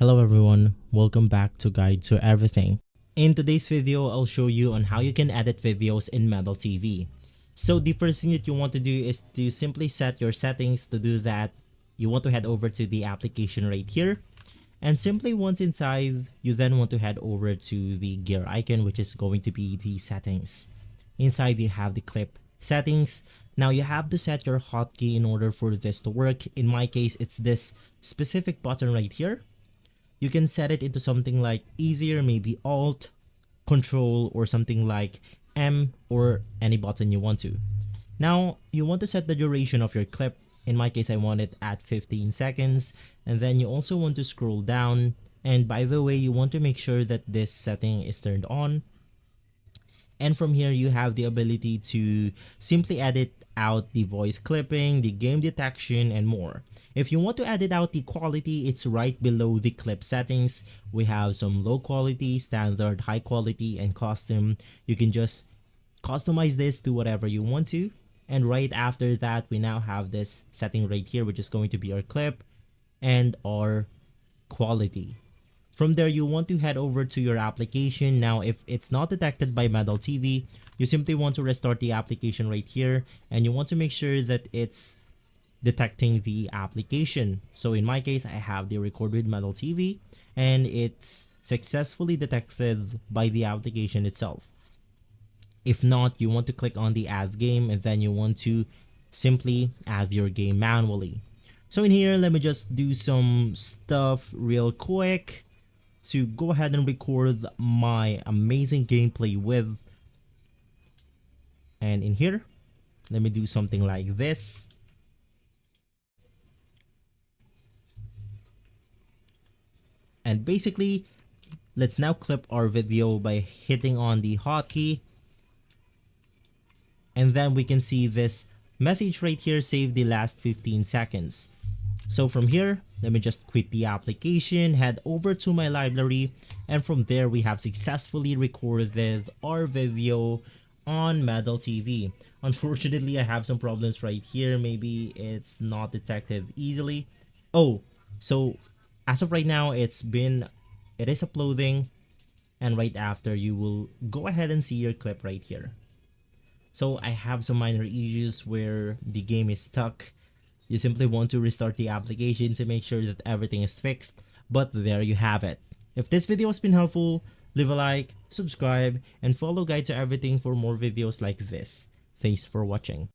Hello everyone, welcome back to Guide to Everything. In today's video, I'll show you on how you can edit videos in Medal TV. So the first thing that you want to do is to simply set your settings. To do that, you want to head over to the application right here. And simply once inside, you then want to head over to the gear icon, which is going to be the settings. Inside you have the clip settings. Now you have to set your hotkey in order for this to work. In my case, it's this specific button right here. You can set it into something like easier, maybe Alt, Control, or something like M, or any button you want to. Now, you want to set the duration of your clip. In my case, I want it at 15 seconds. And then you also want to scroll down. And by the way, you want to make sure that this setting is turned on. And from here, you have the ability to simply edit out the voice clipping, the game detection, and more. If you want to edit out the quality, it's right below the clip settings. We have some low quality, standard, high quality, and custom. You can just customize this to whatever you want to. And right after that, we now have this setting right here, which is going to be our clip and our quality. From there, you want to head over to your application. Now, if it's not detected by Medal TV, you simply want to restart the application right here, and you want to make sure that it's detecting the application. So in my case, I have the record with Medal TV, and it's successfully detected by the application itself. If not, you want to click on the add game, and then you want to simply add your game manually. So in here, let me just do some stuff real quick to go ahead and record my amazing gameplay with. And in here, let me do something like this. And basically, let's now clip our video by hitting on the hotkey. And then we can see this message right here, save the last 15 seconds. So from here, let me just quit the application, head over to my library, and from there we have successfully recorded our video on Medal TV. Unfortunately, I have some problems right here. Maybe it's not detected easily. Oh, so as of right now, it is uploading, and right after you will go ahead and see your clip right here. So I have some minor issues where the game is stuck. You simply want to restart the application to make sure that everything is fixed, but there you have it. If this video has been helpful, leave a like, subscribe, and follow Guide to Everything for more videos like this. Thanks for watching.